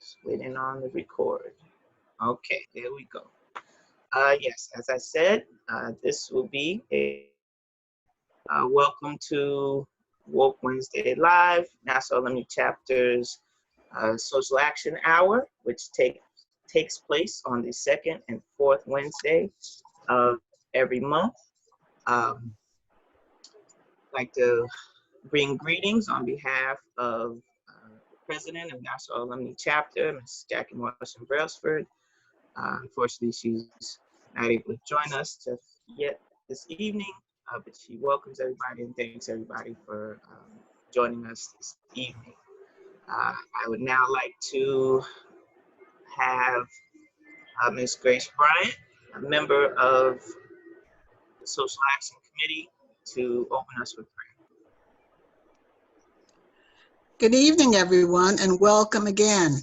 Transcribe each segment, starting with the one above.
Just waiting on the record. Okay, there we go. Yes, as I said, this will be a welcome to Woke Wednesday Live, Nassau Alumni Chapter's Social Action Hour, which takes place on the second and fourth Wednesday of every month. I'd like to bring greetings on behalf of the President of Nassau Alumni Chapter, Ms. Jackie Morrison Brailsford. Unfortunately, she's not able to join us yet this evening, but she welcomes everybody and thanks everybody for joining us this evening. I would now like to have Ms. Grace Bryant, a member of the Social Action Committee, to open us with prayer. Good evening, everyone, and welcome again.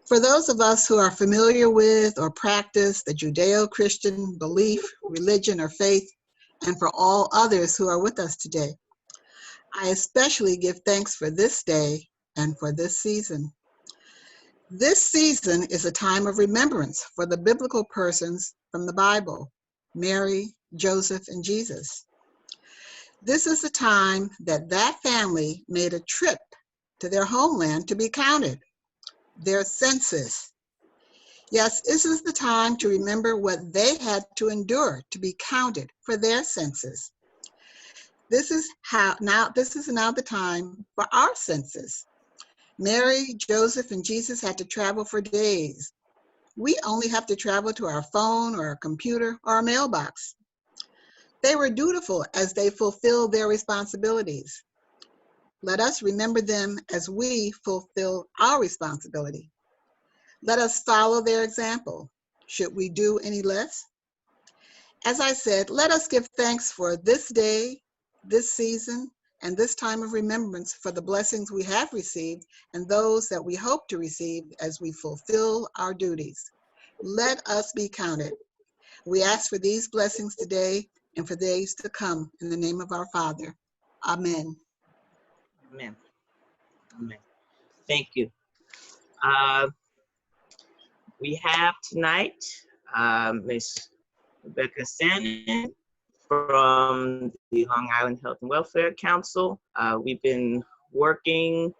For those of us who are familiar with or practice the Judeo-Christian belief, religion, or faith, and for all others who are with us today, I especially give thanks for this day and for this season. This season is a time of remembrance for the biblical persons from the Bible, Mary, Joseph, and Jesus. This is the time that family made a trip to their homeland to be counted, their census. Yes, this is the time to remember what they had to endure to be counted for their census. This is now the time for our census. Mary, Joseph, and Jesus had to travel for days. We only have to travel to our phone or our computer or our mailbox. They were dutiful as they fulfilled their responsibilities. Let us remember them as we fulfill our responsibility. Let us follow their example. Should we do any less? As I said, let us give thanks for this day, this season, and this time of remembrance for the blessings we have received and those that we hope to receive as we fulfill our duties. Let us be counted. We ask for these blessings today and for days to come in the name of our Father. Amen. Amen. Amen. Thank you. We have tonight Ms. Rebecca Sannon from the Long Island Health and Welfare Council. We've been working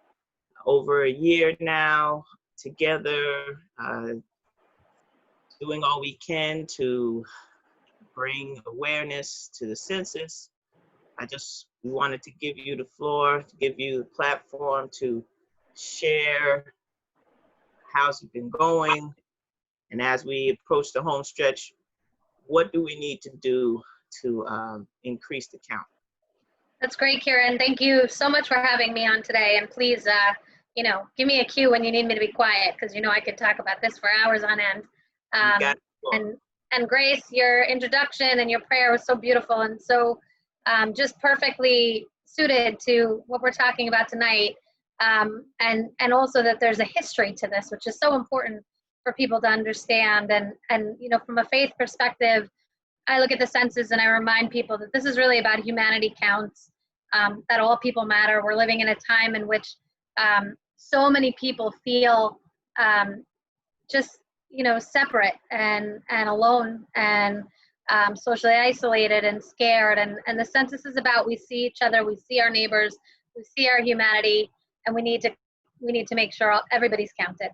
over a year now together, doing all we can to bring awareness to the census. We wanted to give you the floor, to give you the platform to share how's it been going. And as we approach the home stretch, what do we need to do to increase the count? That's great, Kieran. Thank you so much for having me on today. And please, give me a cue when you need me to be quiet, because I could talk about this for hours on end. And Grace, your introduction and your prayer was so beautiful and so just perfectly suited to what we're talking about tonight. And also that there's a history to this, which is so important for people to understand. And from a faith perspective, I look at the census and I remind people that this is really about humanity counts, that all people matter. We're living in a time in which so many people feel just separate and alone and socially isolated and scared. And the census is about, we see each other, we see our neighbors, we see our humanity, and we need to make sure everybody's counted.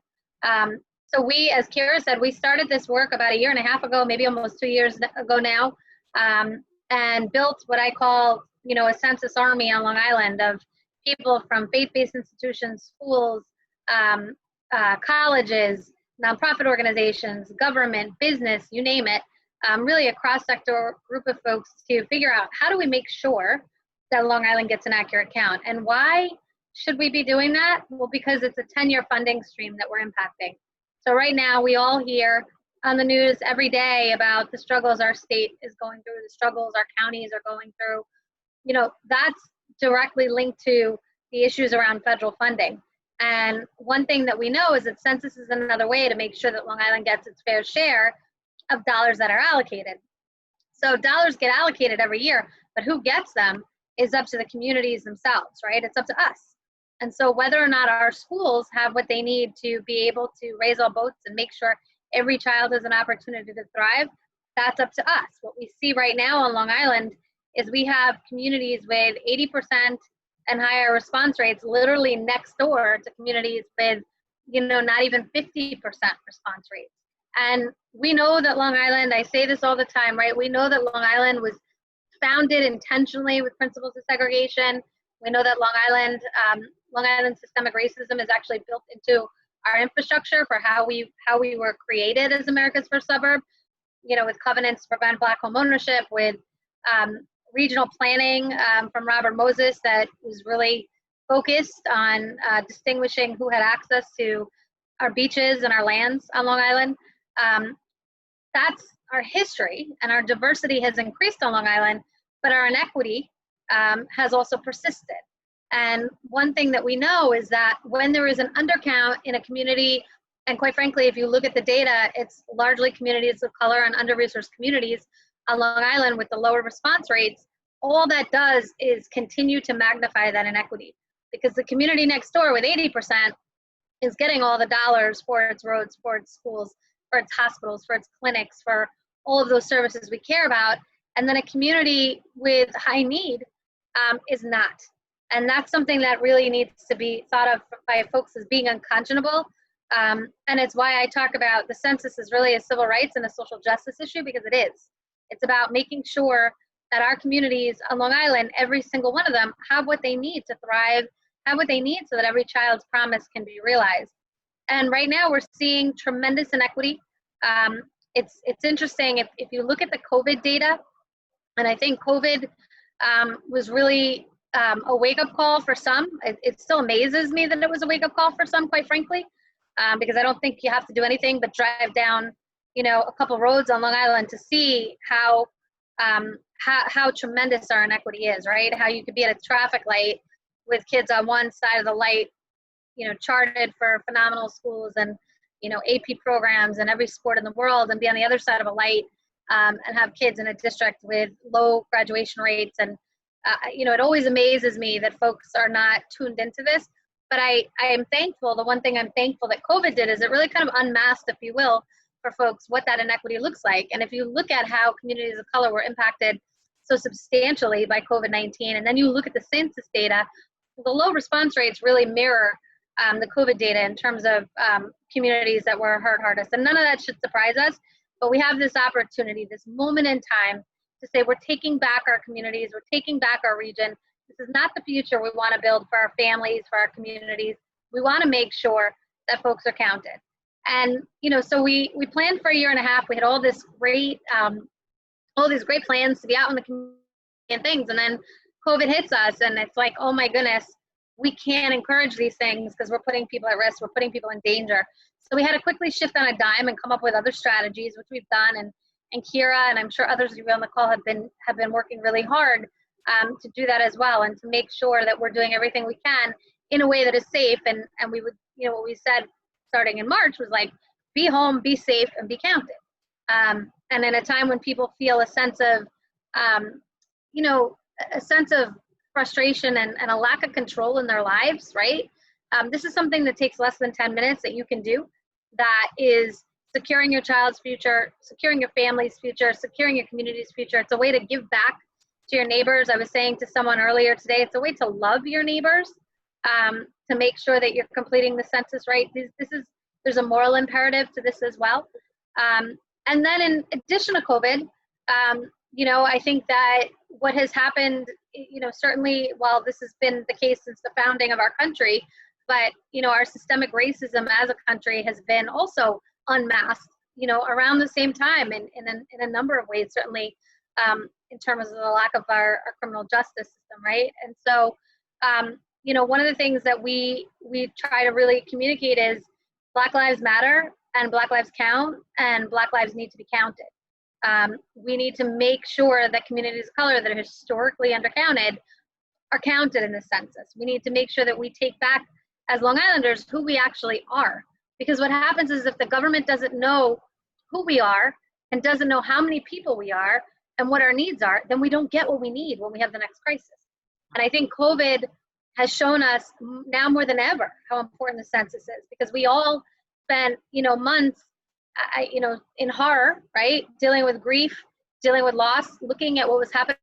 So we, as Kira said, we started this work about 1.5 years ago, maybe almost 2 years ago now, and built what I call, a census army on Long Island of people from faith-based institutions, schools, colleges, nonprofit organizations, government, business, you name it, really a cross-sector group of folks to figure out how do we make sure that Long Island gets an accurate count. And why should we be doing that? Well, because it's a 10-year funding stream that we're impacting. So right now, we all hear on the news every day about the struggles our state is going through, the struggles our counties are going through. That's directly linked to the issues around federal funding. And one thing that we know is that census is another way to make sure that Long Island gets its fair share of dollars that are allocated. So dollars get allocated every year, but who gets them is up to the communities themselves, right? It's up to us. And so whether or not our schools have what they need to be able to raise all boats and make sure every child has an opportunity to thrive, that's up to us. What we see right now on Long Island is we have communities with 80% and higher response rates literally next door to communities with, not even 50% response rates. And we know that Long Island, I say this all the time, right? We know that Long Island was founded intentionally with principles of segregation. We know that Long Island systemic racism is actually built into our infrastructure for how we were created as America's first suburb, with covenants to prevent Black home ownership, with regional planning from Robert Moses that was really focused on distinguishing who had access to our beaches and our lands on Long Island. That's our history, and our diversity has increased on Long Island, but our inequity has also persisted. And one thing that we know is that when there is an undercount in a community, and quite frankly, if you look at the data, it's largely communities of color and under-resourced communities on Long Island with the lower response rates, all that does is continue to magnify that inequity, because the community next door with 80% is getting all the dollars for its roads, for its schools, for its hospitals, for its clinics, for all of those services we care about. And then a community with high need is not. And that's something that really needs to be thought of by folks as being unconscionable. And it's why I talk about the census is really a civil rights and a social justice issue, because it is. It's about making sure that our communities on Long Island, every single one of them, have what they need to thrive, have what they need so that every child's promise can be realized. And right now we're seeing tremendous inequity. It's interesting, if you look at the COVID data, and I think COVID was really a wake-up call for some. It still amazes me that it was a wake-up call for some, quite frankly, because I don't think you have to do anything but drive down, a couple roads on Long Island to see how tremendous our inequity is, right? How you could be at a traffic light with kids on one side of the light, charted for phenomenal schools and, AP programs and every sport in the world, and be on the other side of a light and have kids in a district with low graduation rates. And, it always amazes me that folks are not tuned into this. But I am thankful, the one thing I'm thankful that COVID did is it really kind of unmasked, if you will, for folks what that inequity looks like. And if you look at how communities of color were impacted so substantially by COVID-19, and then you look at the census data, the low response rates really mirror the COVID data in terms of communities that were hurt hardest. And none of that should surprise us, but we have this opportunity, this moment in time to say we're taking back our communities, we're taking back our region. This is not the future we want to build for our families, for our communities. We want to make sure that folks are counted. And, so we planned for a year and a half. We had all these great plans to be out in the community and things. And then COVID hits us, and it's like, oh my goodness, we can't encourage these things because we're putting people at risk. We're putting people in danger. So we had to quickly shift on a dime and come up with other strategies, which we've done. And Kira, and I'm sure others of you on the call have been working really hard to do that as well, and to make sure that we're doing everything we can in a way that is safe. And we would, what we said starting in March was like, be home, be safe, and be counted. And in a time when people feel a sense of, a sense of frustration and a lack of control in their lives, right? This is something that takes less than 10 minutes that you can do, that is securing your child's future, securing your family's future, securing your community's future. It's a way to give back to your neighbors. I was saying to someone earlier today, it's a way to love your neighbors, to make sure that you're completing the census right. There's a moral imperative to this as well. And then in addition to COVID, I think that what has happened, certainly while this has been the case since the founding of our country, but, our systemic racism as a country has been also unmasked, around the same time in a number of ways, certainly in terms of the lack of our criminal justice system, right? And so, one of the things that we try to really communicate is Black Lives Matter and Black Lives count, and Black lives need to be counted. We need to make sure that communities of color that are historically undercounted are counted in the census. We need to make sure that we take back, as Long Islanders, who we actually are. Because what happens is if the government doesn't know who we are and doesn't know how many people we are and what our needs are, then we don't get what we need when we have the next crisis. And I think COVID has shown us now more than ever how important the census is, because we all spent, months, in horror, right? Dealing with grief, dealing with loss, looking at what was happening,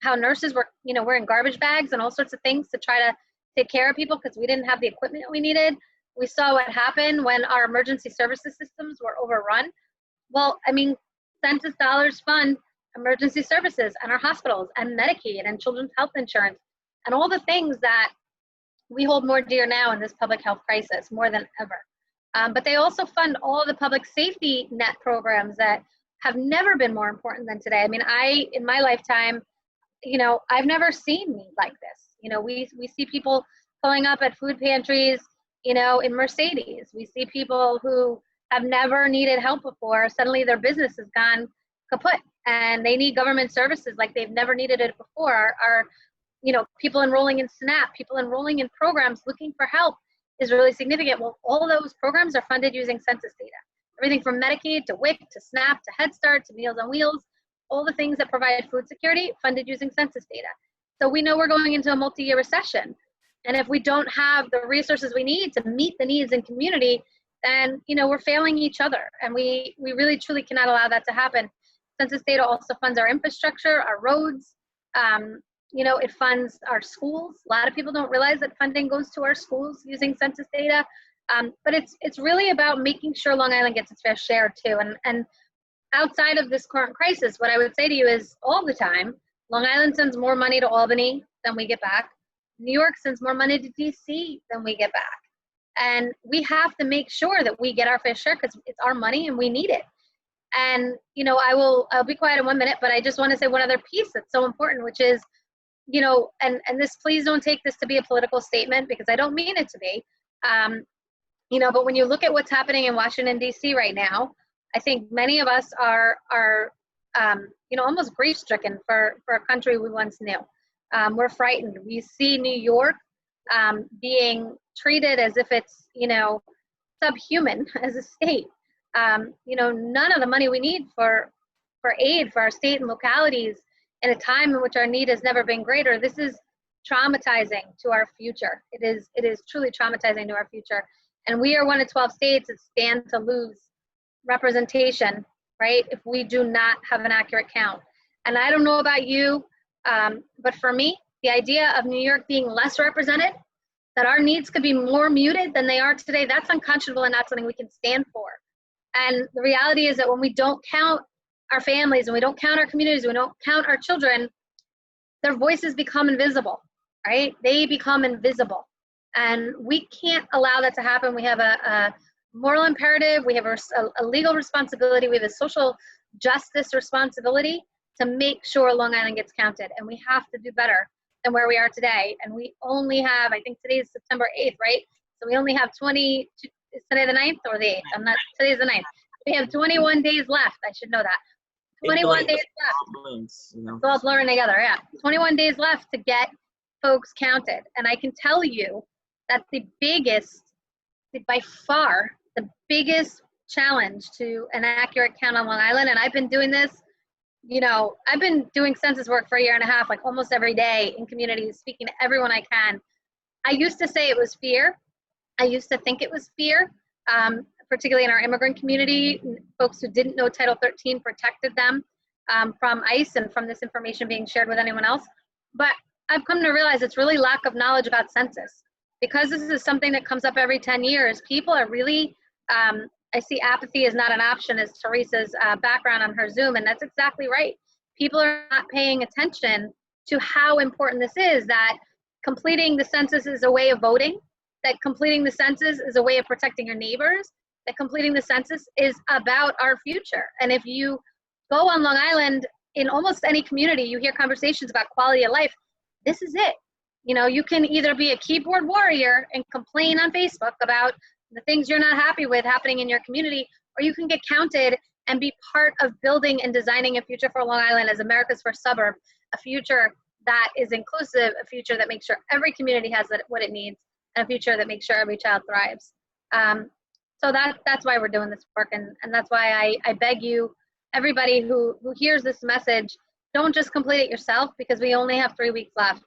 how nurses were, wearing garbage bags and all sorts of things to try to take care of people because we didn't have the equipment we needed. We saw what happened when our emergency services systems were overrun. Well, census dollars fund emergency services and our hospitals and Medicaid and children's health insurance and all the things that we hold more dear now in this public health crisis more than ever. But they also fund all the public safety net programs that have never been more important than today. In my lifetime, I've never seen need like this. We see people pulling up at food pantries, in Mercedes. We see people who have never needed help before. Suddenly their business has gone kaput and they need government services like they've never needed it before. People enrolling in SNAP, people enrolling in programs looking for help is really significant. Well, all those programs are funded using census data. Everything from Medicaid to WIC to SNAP to Head Start to Meals on Wheels, all the things that provide food security funded using census data. So we know we're going into a multi-year recession. And if we don't have the resources we need to meet the needs in community, then, we're failing each other. And we really, truly cannot allow that to happen. Census data also funds our infrastructure, our roads. It funds our schools. A lot of people don't realize that funding goes to our schools using census data. But it's really about making sure Long Island gets its fair share too. And outside of this current crisis, what I would say to you is all the time, Long Island sends more money to Albany than we get back. New York sends more money to DC than we get back. And we have to make sure that we get our fair share because it's our money and we need it. And, I'll be quiet in 1 minute, but I just want to say one other piece that's so important, which is, and this, please don't take this to be a political statement because I don't mean it to be, but when you look at what's happening in Washington, D.C. right now, I think many of us are almost grief-stricken for a country we once knew. We're frightened. We see New York being treated as if it's, subhuman as a state. None of the money we need for aid for our state and localities in a time in which our need has never been greater. This is traumatizing to our future. It is truly traumatizing to our future. And we are one of 12 states that stand to lose representation, right, if we do not have an accurate count. And I don't know about you, but for me, the idea of New York being less represented, that our needs could be more muted than they are today, that's unconscionable and not something we can stand for. And the reality is that when we don't count our families and we don't count our communities, we don't count our children, their voices become invisible, right? They become invisible. And we can't allow that to happen. We have a moral imperative, we have a legal responsibility, we have a social justice responsibility to make sure Long Island gets counted. And we have to do better than where we are today. And we only have, I think today is September 8th, right? So we only have is today the 9th or the 8th? Today's the 9th. We have 21 days left. I should know that. 21 days left. It's all blurring together, yeah. 21 days left to get folks counted. And I can tell you that by far, the biggest challenge to an accurate count on Long Island, and I've been doing this, I've been doing census work for a year and a half, like almost every day in communities, speaking to everyone I can. I used to say it was fear. I used to think it was fear, particularly in our immigrant community. Folks who didn't know Title 13 protected them from ICE and from this information being shared with anyone else. But I've come to realize it's really lack of knowledge about census. Because this is something that comes up every 10 years, people are really, I see apathy is not an option as Teresa's background on her Zoom, and that's exactly right. People are not paying attention to how important this is, that completing the census is a way of voting, that completing the census is a way of protecting your neighbors, that completing the census is about our future. And if you go on Long Island, in almost any community, you hear conversations about quality of life. This is it. You can either be a keyboard warrior and complain on Facebook about the things you're not happy with happening in your community, or you can get counted and be part of building and designing a future for Long Island as America's first suburb, a future that is inclusive, a future that makes sure every community has what it needs, and a future that makes sure every child thrives. So that's why we're doing this work, and that's why I beg you, everybody who hears this message, don't just complete it yourself, because we only have 3 weeks left.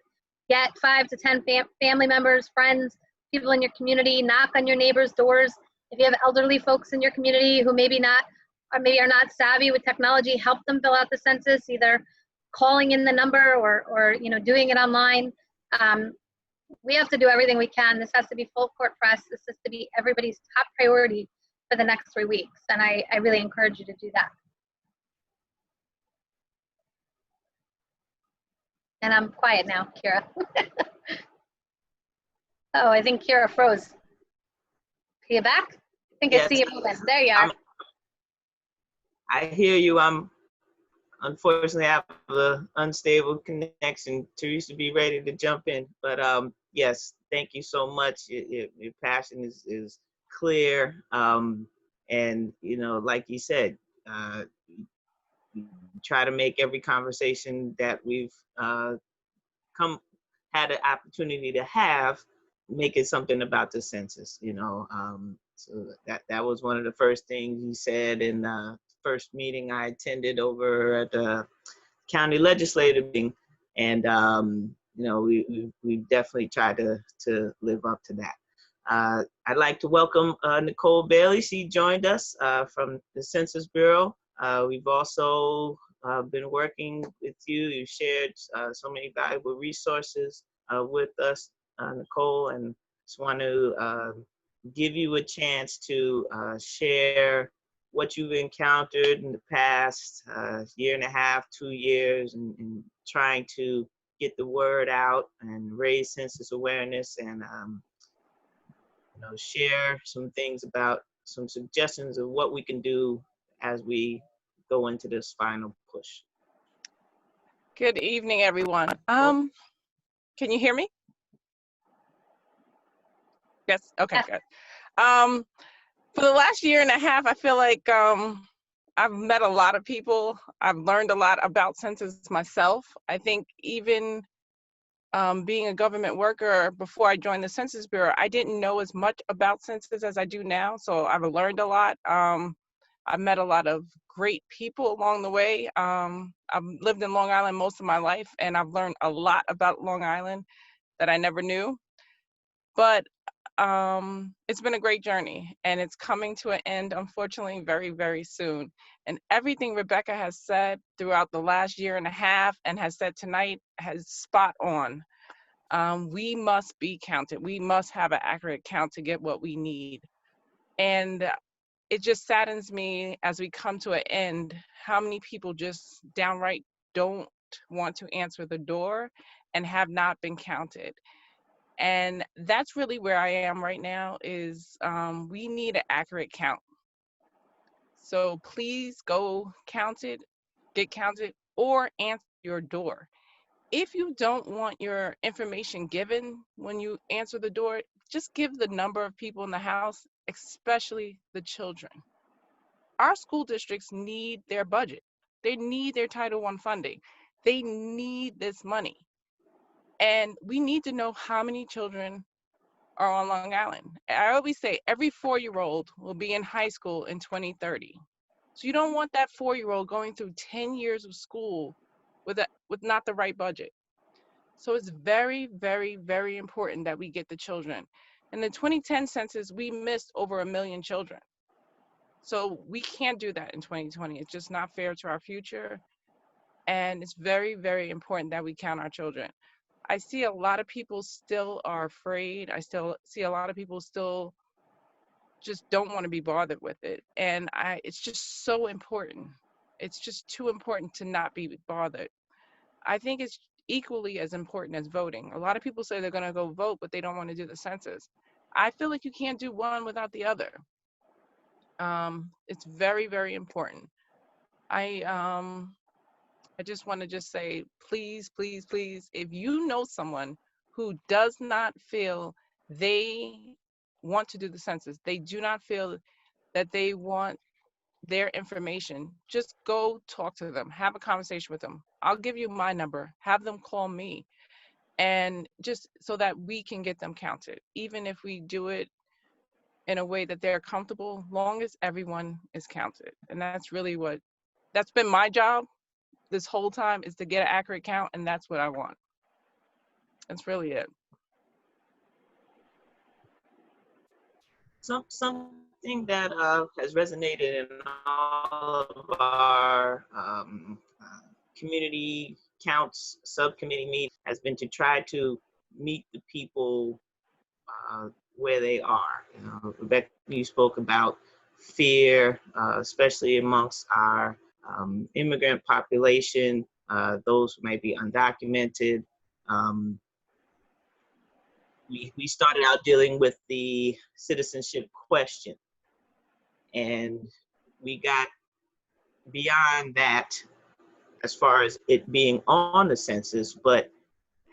get 5 to 10 family members, friends, people in your community, knock on your neighbors' doors. If you have elderly folks in your community who maybe are not savvy with technology, help them fill out the census, either calling in the number or doing it online. We have to do everything we can. This has to be full court press. This has to be everybody's top priority for the next 3 weeks. And I really encourage you to do that. And I'm quiet now, Kira. Oh, I think Kira froze. Are you back? I think I see you moving. There you are. I hear you. Unfortunately, I have an unstable connection. Teresa, be ready to jump in. But yes, thank you so much. Your passion is clear. And, like you said, try to make every conversation that we've had an opportunity to have, make it something about the census, so that was one of the first things he said in the first meeting I attended over at the county legislative meeting. And, we definitely tried to live up to that. I'd like to welcome Nicole Bailey. She joined us from the Census Bureau. We've also been working with you. You shared so many valuable resources with us, Nicole, and just want to give you a chance to share what you've encountered in the past year and a half, 2 years, and trying to get the word out and raise census awareness, and share some things about some suggestions of what we can do as we go into this final push. Good evening, everyone. Can you hear me? Yes. Okay. Good. For the last year and a half, I feel like I've met a lot of people. I've learned a lot about census myself. I think even being a government worker before I joined the Census Bureau, I didn't know as much about census as I do now. So I've learned a lot. I've met a lot of great people along the way. I've lived in Long Island most of my life, and I've learned a lot about Long Island that I never knew. But it's been a great journey, and it's coming to an end, unfortunately, very, very soon. And everything Rebecca has said throughout the last year and a half and has said tonight has spot on. We must be counted. We must have an accurate count to get what we need. And it just saddens me as we come to an end, how many people just downright don't want to answer the door and have not been counted. And that's really where I am right now is we need an accurate count. So please go count it, get counted, or answer your door. If you don't want your information given when you answer the door, just give the number of people in the house, especially the children. Our school districts need their budget. They need their Title I funding. They need this money. And we need to know how many children are on Long Island. I always say every 4-year-old will be in high school in 2030. So you don't want that 4-year-old going through 10 years of school with not the right budget. So it's very, very, very important that we get the children. In the 2010 census, we missed over 1 million children. So we can't do that in 2020. It's just not fair to our future. And it's very, very important that we count our children. I see a lot of people still are afraid. I still see a lot of people still just don't want to be bothered with it. And it's just so important. It's just too important to not be bothered. I think it's equally as important as voting. A lot of people say they're going to go vote, but they don't want to do the census. I feel like you can't do one without the other. It's very, very important. I just want to just say, please, please, please, if you know someone who does not feel they want to do the census, they do not feel that they want their information, just go talk to them, have a conversation with them. I'll give you my number, have them call me, and just so that we can get them counted, even if we do it in a way that they're comfortable, long as everyone is counted. And that's really that's been my job this whole time, is to get an accurate count, and that's what I want. That's really it. Something that has resonated in all of our community counts subcommittee meetings has been to try to meet the people where they are. You know, Rebecca, you spoke about fear, especially amongst our immigrant population, those who may be undocumented. Um, we started out dealing with the citizenship question, and we got beyond that as far as it being on the census, but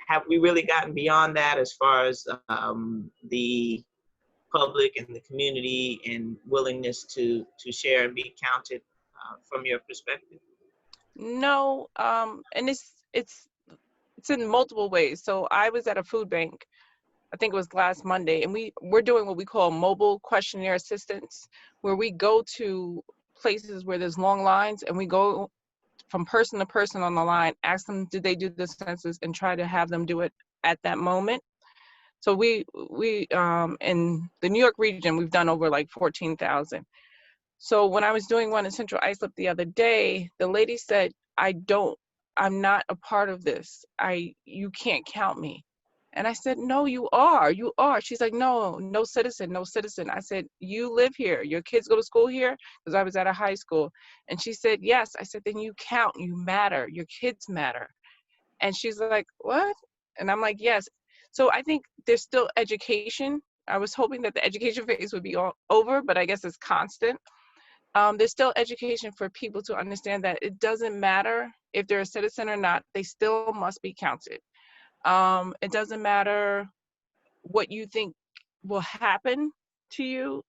have we really gotten beyond that as far as the public and the community and willingness to share and be counted from your perspective? No, and it's in multiple ways. So I was at a food bank, I think it was last Monday, and we're doing what we call mobile questionnaire assistance, where we go to places where there's long lines and we go from person to person on the line, ask them, did they do the census, and try to have them do it at that moment. So we in the New York region, we've done over like 14,000. So when I was doing one in Central Islip the other day, the lady said, I'm not a part of this. You can't count me. And I said, no, you are. She's like, no, no citizen, no citizen. I said, you live here. Your kids go to school here? Because I was at a high school. And she said, yes. I said, then you count, you matter, your kids matter. And she's like, what? And I'm like, yes. So I think there's still education. I was hoping that the education phase would be all over, but I guess it's constant. There's still education for people to understand that it doesn't matter if they're a citizen or not, they still must be counted. It doesn't matter what you think will happen to you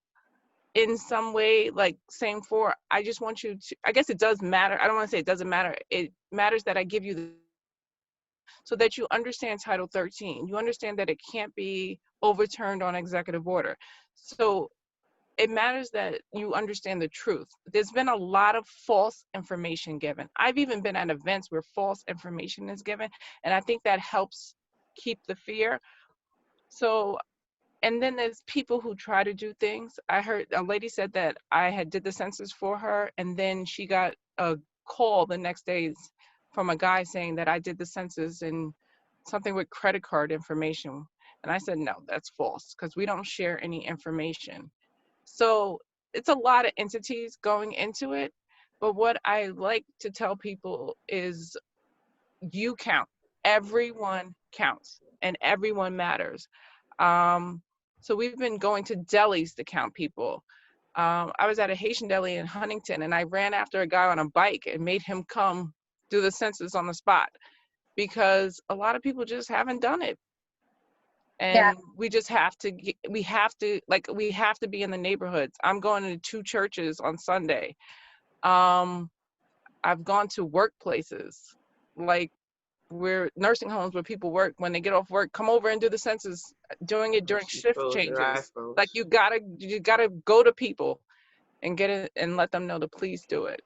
in some way, like same for, I just want you to, I guess it does matter. I don't want to say it doesn't matter. It matters that I give you the, so that you understand Title 13. You understand that it can't be overturned on executive order. So it matters that you understand the truth. There's been a lot of false information given. I've even been at events where false information is given, and I think that helps keep the fear. So, and then there's people who try to do things. I heard a lady said that I had did the census for her, and then she got a call the next day from a guy saying that I did the census and something with credit card information. And I said, no, that's false, because we don't share any information. So it's a lot of entities going into it. But what I like to tell people is you count. Everyone counts and everyone matters. So we've been going to delis to count people. I was at a Haitian deli in Huntington, and I ran after a guy on a bike and made him come do the census on the spot, because a lot of people just haven't done it. Yeah. And we just have to be in the neighborhoods. I'm going to 2 churches on Sunday. I've gone to workplaces, like where nursing homes where people work. When they get off work, come over and do the census, doing it during shift changes. Like you gotta go to people and get it and let them know to please do it.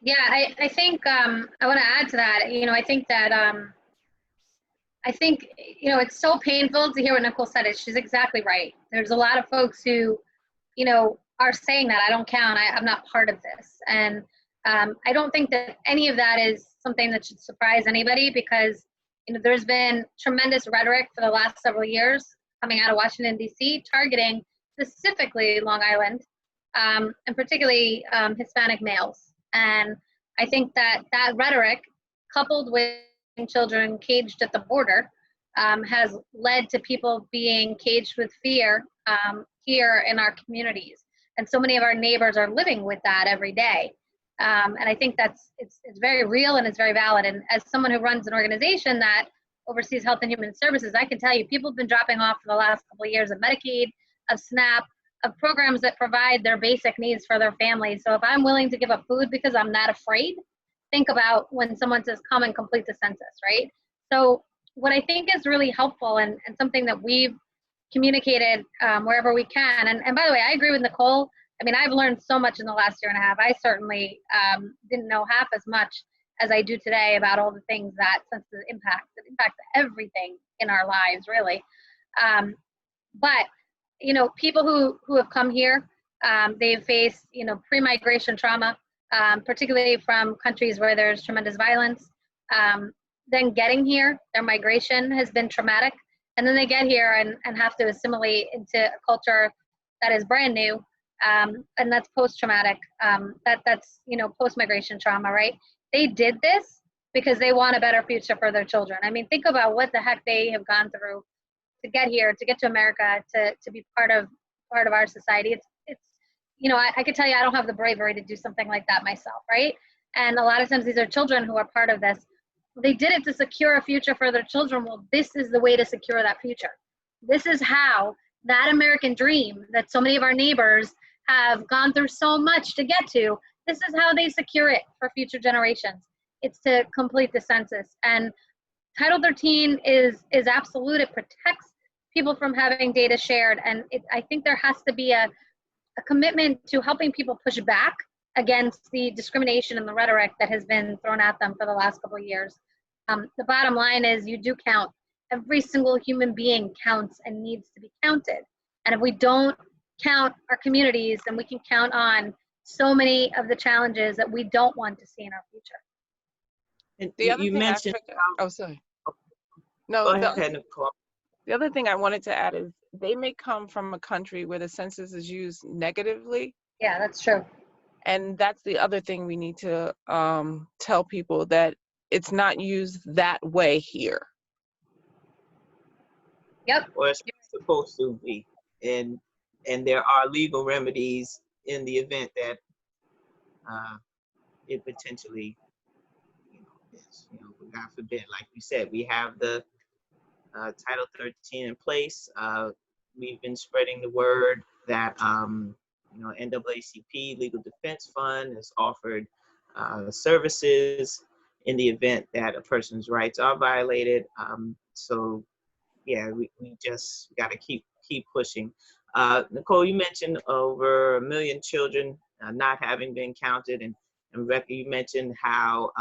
Yeah, I think I want to add to that. You know, I think that it's so painful to hear what Nicole said. She's exactly right. There's a lot of folks who, are saying that I don't count. I'm not part of this. And I don't think that any of that is something that should surprise anybody, because, there's been tremendous rhetoric for the last several years coming out of Washington, D.C., targeting specifically Long Island, and particularly Hispanic males. And I think that rhetoric, coupled with children caged at the border, has led to people being caged with fear here in our communities. And so many of our neighbors are living with that every day. And I think it's very real and it's very valid. And as someone who runs an organization that oversees health and human services, I can tell you people have been dropping off for the last couple of years of Medicaid, of SNAP, of programs that provide their basic needs for their families. So if I'm willing to give up food because I'm not afraid, think about when someone says, come and complete the census, right? So what I think is really helpful and something that we've communicated wherever we can, and by the way, I agree with Nicole. I mean, I've learned so much in the last year and a half. I certainly didn't know half as much as I do today about all the things that census impacts. It impacts everything in our lives, really. But you know, people who have come here, they've faced, you know, pre-migration trauma, particularly from countries where there's tremendous violence. Then getting here, their migration has been traumatic, and then they get here and have to assimilate into a culture that is brand new, and that's post-traumatic. That's you know, post-migration trauma, right? They did this because they want a better future for their children. I mean, think about what the heck they have gone through to get here, to get to America, to be part of our society. It's you know, I could tell you I don't have the bravery to do something like that myself, right? And a lot of times these are children who are part of this. They did it to secure a future for their children. Well, this is the way to secure that future. This is how that American dream that so many of our neighbors have gone through so much to get to, this is how they secure it for future generations. It's to complete the census. And Title 13 is absolute. It protects people from having data shared. And I think there has to be a commitment to helping people push back against the discrimination and the rhetoric that has been thrown at them for the last couple of years. The bottom line is you do count. Every single human being counts and needs to be counted. And if we don't count our communities, then we can count on so many of the challenges that we don't want to see in our future. And The other you thing mentioned. oh, sorry. No, Go ahead, Nicole. the other thing I wanted to add is they may come from a country where the census is used negatively. Yeah, that's true. And that's the other thing we need to tell people, that it's not used that way here. Yep. Or it's supposed to be. And there are legal remedies in the event that it potentially, you know, is, you know, God forbid, like you said, we have the Title 13 in place. We've been spreading the word that, you know, NAACP Legal Defense Fund has offered services in the event that a person's rights are violated. So, yeah, we just got to keep pushing. Nicole, you mentioned over 1 million children not having been counted, and Rebecca, you mentioned how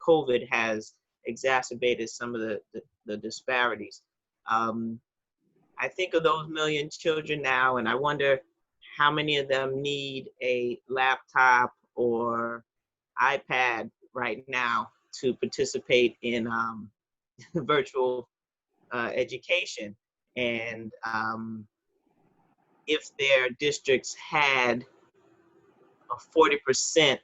COVID has exacerbated some of the disparities. I think of those 1 million children now, and I wonder how many of them need a laptop or iPad right now to participate in virtual education. And if their districts had a 40%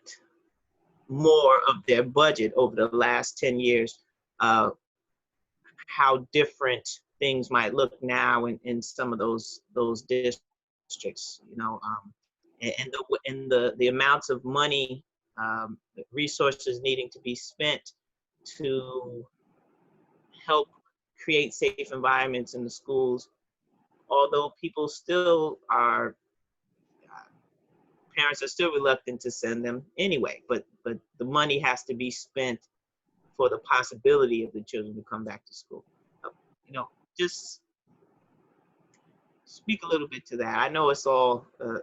more of their budget over the last 10 years, how different things might look now in some of those districts, you know, and the amounts of money, resources needing to be spent to help create safe environments in the schools, although people still are, parents are still reluctant to send them anyway, but the money has to be spent for the possibility of the children to come back to school. You know, just speak a little bit to that. I know it's all a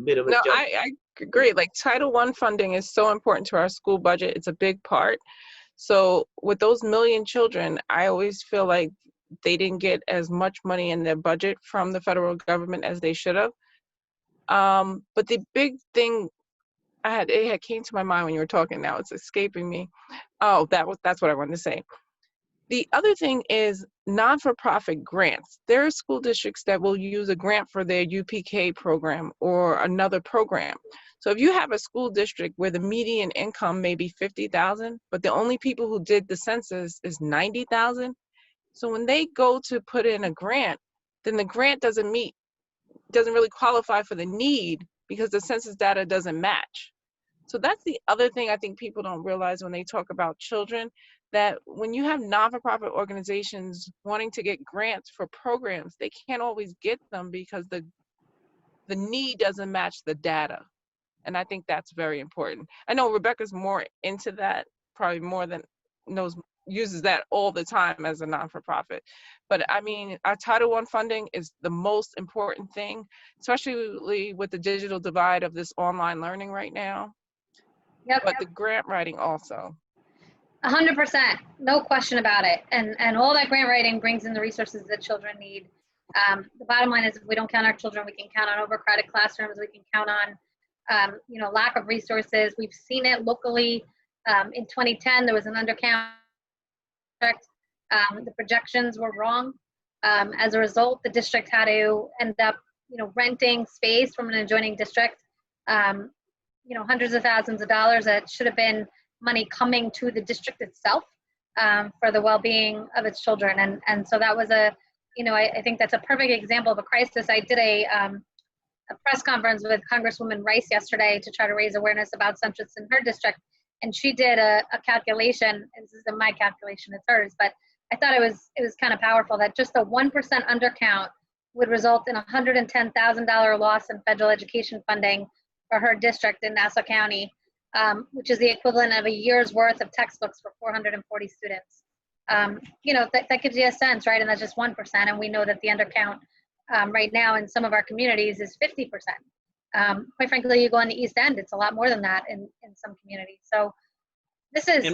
bit of a joke. I agree. Like Title I funding is so important to our school budget. It's a big part. So with those 1 million children, I always feel like they didn't get as much money in their budget from the federal government as they should have. But the big thing it came to my mind when you were talking. Now it's escaping me. Oh, that's what I wanted to say. The other thing is non-for-profit grants. There are school districts that will use a grant for their UPK program or another program. So if you have a school district where the median income may be 50,000, but the only people who did the census is 90,000, so when they go to put in a grant, then the grant doesn't really qualify for the need because the census data doesn't match. So that's the other thing I think people don't realize when they talk about children, that when you have non-for-profit organizations wanting to get grants for programs, they can't always get them because the need doesn't match the data. And I think that's very important. I know Rebecca's more into that, probably more than uses that all the time as a non-for-profit. But I mean, our Title I funding is the most important thing, especially with the digital divide of this online learning right now. Yep. But the grant writing also. 100%, no question about it. And all that grant writing brings in the resources that children need. The bottom line is, if we don't count our children, we can count on overcrowded classrooms. We can count on, lack of resources. We've seen it locally. In 2010, there was an undercount. The projections were wrong. As a result, the district had to end up, renting space from an adjoining district. Hundreds of thousands of dollars that should have been money coming to the district itself for the well-being of its children. And so that was I think that's a perfect example of a crisis. I did a press conference with Congresswoman Rice yesterday to try to raise awareness about census in her district. And she did a calculation, and this isn't my calculation, it's hers, but I thought it was kind of powerful that just a 1% undercount would result in a $110,000 loss in federal education funding for her district in Nassau County, which is the equivalent of a year's worth of textbooks for 440 students. That gives you a sense, right? And that's just 1%. And we know that the undercount right now in some of our communities is 50%. Quite frankly, you go on the East End, it's a lot more than that in some communities. So this is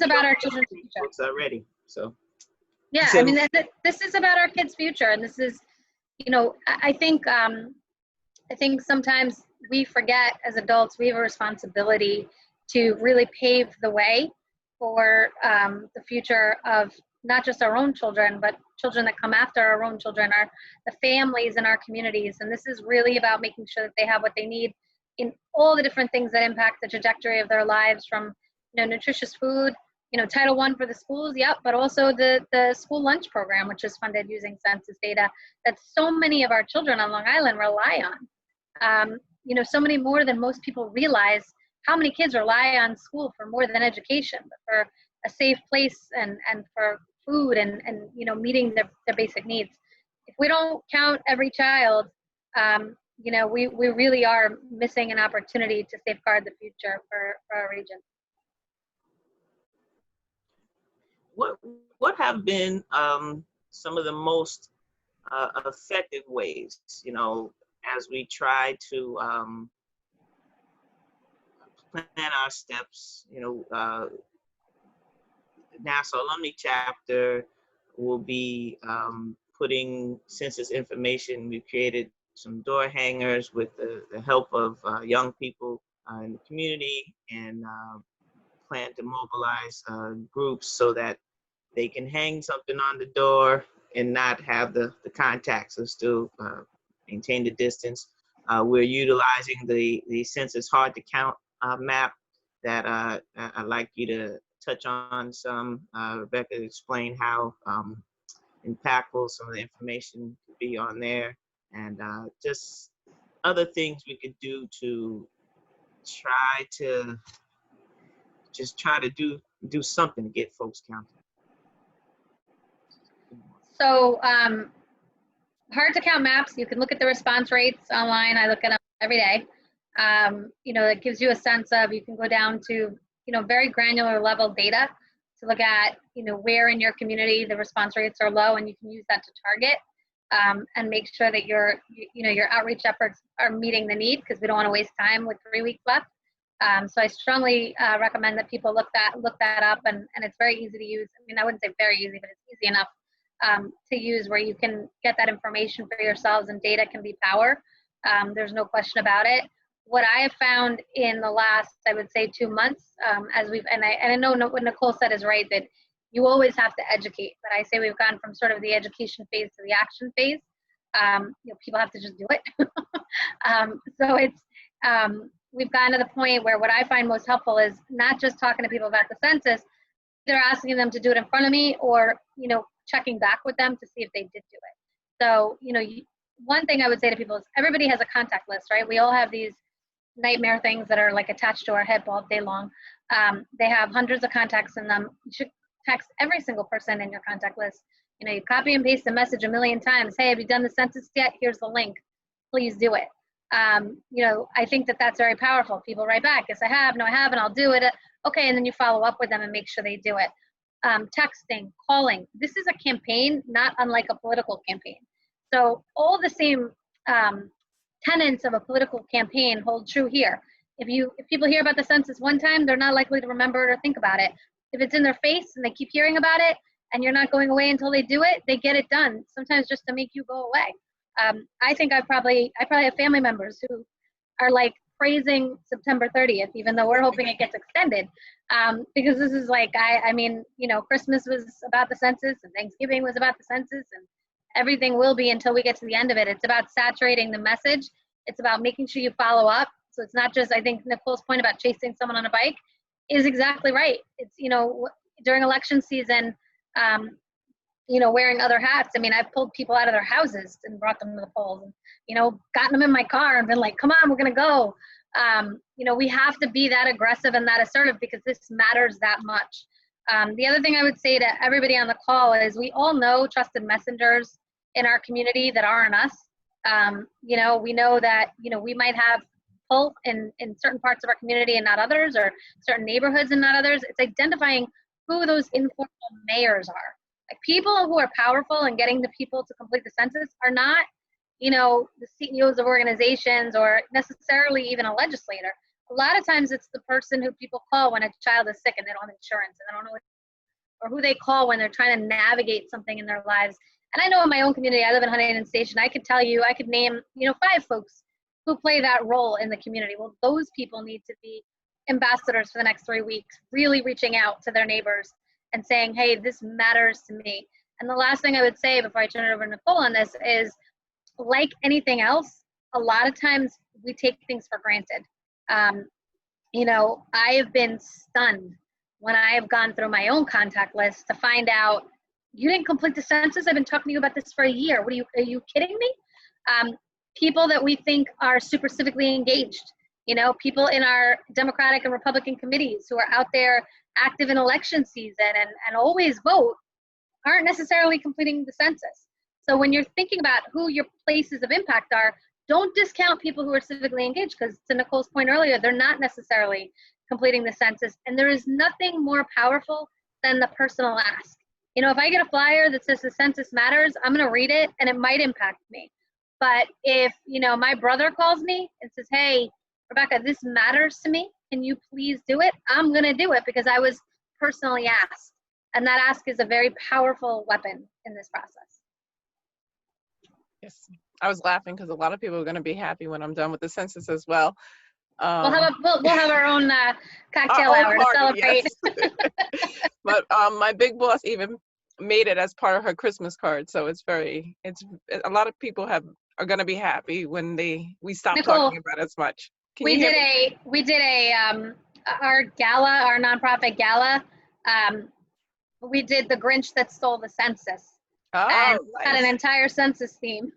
about our children's future. Already, so. Yeah, this is about our kids' future. And this is, I think sometimes we forget as adults, we have a responsibility to really pave the way for the future of not just our own children, but children that come after our own children, the families in our communities. And this is really about making sure that they have what they need in all the different things that impact the trajectory of their lives, from nutritious food, Title I for the schools, yep, but also the school lunch program, which is funded using census data that so many of our children on Long Island rely on. So many more than most people realize how many kids rely on school for more than education, but for a safe place and for food and meeting their basic needs. If we don't count every child, we really are missing an opportunity to safeguard the future for our region. What have been some of the most effective ways, as we try to plan our steps? Nassau Alumni Chapter will be putting census information. We've created some door hangers with the help of young people in the community, and plan to mobilize groups so that they can hang something on the door and not have the contacts, and still maintain the distance. We're utilizing the census hard to count map that I'd like you to touch on some. Rebecca, explain how impactful some of the information could be on there, and just other things we could do to try to do something to get folks counted. So hard to count maps, you can look at the response rates online. I look at them every day. It gives you a sense of, you can go down to, very granular level data to look at, where in your community the response rates are low, and you can use that to target and make sure that your outreach efforts are meeting the need, because we don't want to waste time with 3 weeks left. So I strongly recommend that people look that up, and it's very easy to use. I wouldn't say very easy, but it's easy enough to use, where you can get that information for yourselves, and data can be power. There's no question about it. What I have found in the last, I would say, 2 months, I know what Nicole said is right, that you always have to educate, but I say we've gone from sort of the education phase to the action phase. People have to just do it. So it's, we've gotten to the point where what I find most helpful is not just talking to people about the census, they're asking them to do it in front of me, or, checking back with them to see if they did do it. So, one thing I would say to people is, everybody has a contact list, right? We all have these nightmare things that are like attached to our head all day long. They have hundreds of contacts in them. You should text every single person in your contact list. You copy and paste the message a million times. Hey, have you done the census yet? Here's the link. Please do it. I think that that's very powerful. People write back, yes, I have, no, I haven't, I'll do it. Okay, and then you follow up with them and make sure they do it. Texting, calling. This is a campaign, not unlike a political campaign. So all the same tenets of a political campaign hold true here. If people hear about the census one time, they're not likely to remember it or think about it. if it's in their face and they keep hearing about it and you're not going away until they do it, they get it done, sometimes just to make you go away. I think I probably have family members who are like praising September 30th, even though we're hoping it gets extended, because this is like, I mean, you know, Christmas was about the census and Thanksgiving was about the census, and everything will be until we get to the end of it. It's about saturating the message. It's about making sure you follow up. So it's not just, I think Nicole's point about chasing someone on a bike is exactly right. It's, you know, during election season, you know, wearing other hats. I mean, I've pulled people out of their houses and brought them to the polls, and, you know, gotten them in my car and been like, come on, we're going to go. You know, we have to be that aggressive and that assertive because this matters that much. The other thing I would say to everybody on the call is we all know trusted messengers in our community that aren't us. You know, we know that, you know, we might have pull in certain parts of our community and not others, or certain neighborhoods and not others. It's identifying who those informal mayors are. Like, people who are powerful and getting the people to complete the census are not, you know, the CEOs of organizations or necessarily even a legislator. A lot of times it's the person who people call when a child is sick and they don't have insurance and they don't know what, or who they call when they're trying to navigate something in their lives. And I know in my own community, I live in Huntington Station, I could tell you, I could name, you know, 5 folks who play that role in the community. Well, those people need to be ambassadors for the next 3 weeks, really reaching out to their neighbors and saying, hey, this matters to me. And the last thing I would say before I turn it over to Nicole on this is, like anything else, a lot of times we take things for granted. You know, I have been stunned when I have gone through my own contact list to find out, you didn't complete the census? I've been talking to you about this for a year. What are you kidding me? People that we think are super civically engaged, you know, people in our Democratic and Republican committees who are out there active in election season and always vote, aren't necessarily completing the census. So when you're thinking about who your places of impact are, don't discount people who are civically engaged, because to Nicole's point earlier, they're not necessarily completing the census. And there is nothing more powerful than the personal ask. You know, if I get a flyer that says the census matters, I'm going to read it and it might impact me. But if, you know, my brother calls me and says, hey, Rebecca, this matters to me, can you please do it? I'm going to do it because I was personally asked. And that ask is a very powerful weapon in this process. Yes, I was laughing because a lot of people are going to be happy when I'm done with the census as well. We'll have our own cocktail hour to celebrate. Yes. But my big boss even made it as part of her Christmas card, so it's a lot of people are going to be happy when we stop Nicole, talking about it as much. We did our gala, our nonprofit gala. We did the Grinch that stole the census. Oh, and nice. Had an entire census theme,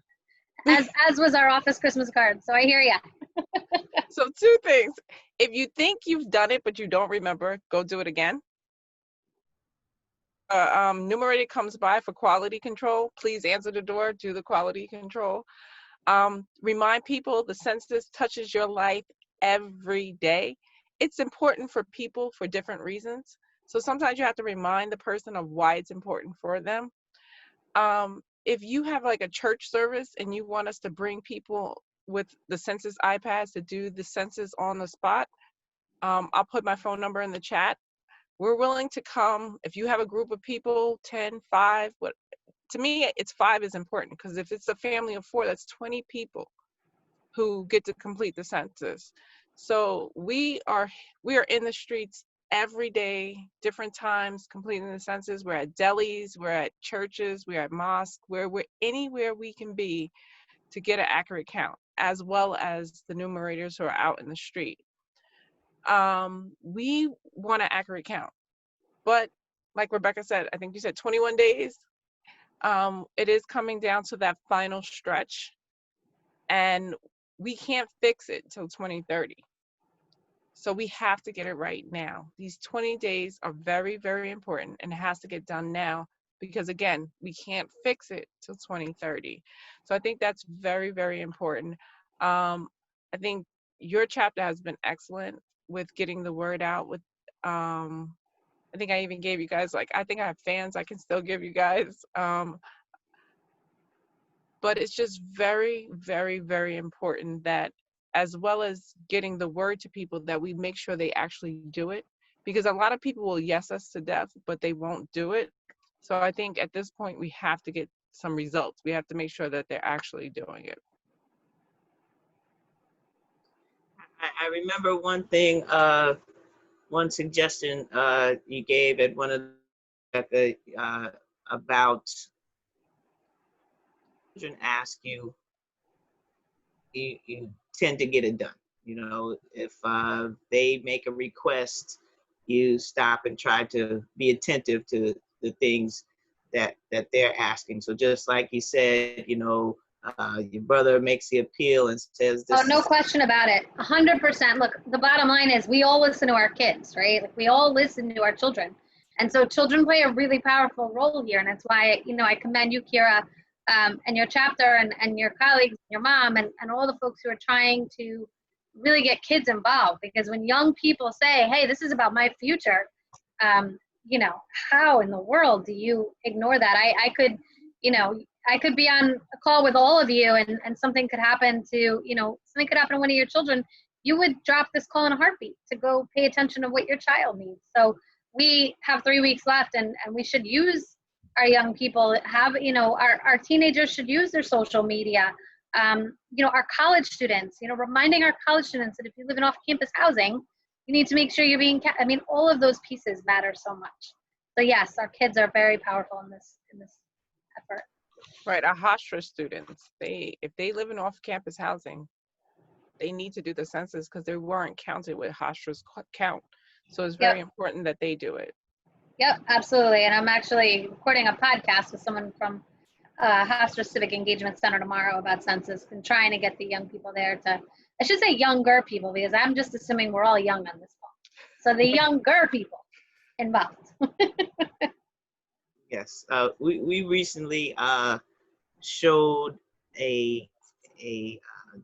as was our office Christmas card. So I hear ya. So 2 things. If you think you've done it but you don't remember, go do it again. Numerator comes by for quality control. Please answer the door, do the quality control. Remind people the census touches your life every day. It's important for people for different reasons. So sometimes you have to remind the person of why it's important for them. If you have like a church service and you want us to bring people with the census iPads to do the census on the spot, I'll put my phone number in the chat. We're willing to come. If you have a group of people, 10, 5, to me, it's 5 is important, because if it's a family of 4, that's 20 people who get to complete the census. So we are in the streets every day, different times, completing the census. We're at delis, we're at churches, we're at mosques, we're anywhere we can be to get an accurate count, as well as the numerators who are out in the street. We want an accurate count, but like Rebecca said, I think you said 21 days. It is coming down to that final stretch, and we can't fix it till 2030. So we have to get it right now. These 20 days are very, very important, and it has to get done now, because again, we can't fix it till 2030. So I think that's very, very important. I think your chapter has been excellent with getting the word out. With I think I even gave you guys, I think I have fans I can still give you guys. But it's just very, very, very important that, as well as getting the word to people, that we make sure they actually do it. because a lot of people will yes us to death, but they won't do it. So I think at this point we have to get some results. We have to make sure that they're actually doing it. I remember one thing, one suggestion you gave at one of the about children ask you, you tend to get it done. You know, if they make a request, you stop and try to be attentive to the things that they're asking. So just like you said, you know, your brother makes the appeal and says this. Oh, no question about it. 100%. Look, the bottom line is we all listen to our kids, right? Like we all listen to our children. And so children play a really powerful role here. And that's why, you know, I commend you, Kira, and your chapter and your colleagues, your mom, and all the folks who are trying to really get kids involved. Because when young people say, hey, this is about my future, you know, how in the world do you ignore that? I could, you know, I could be on a call with all of you and something could happen to, you know, something could happen to one of your children. You would drop this call in a heartbeat to go pay attention to what your child needs. So we have 3 weeks left and we should use our young people, have, you know, our teenagers should use their social media. You know, our college students, you know, reminding our college students that if you live in off-campus housing, you need to make sure you're being, I mean, all of those pieces matter so much. So yes, our kids are very powerful in this effort. Right, our hostel students, if they live in off-campus housing, they need to do the census because they weren't counted with hostels count. So it's very important that they do it. Yep, absolutely. And I'm actually recording a podcast with someone from Hofstra Civic Engagement Center tomorrow about census and trying to get the young people there to, I should say younger people, because I'm just assuming we're all young on this call. So the younger people involved. Yes, we recently showed a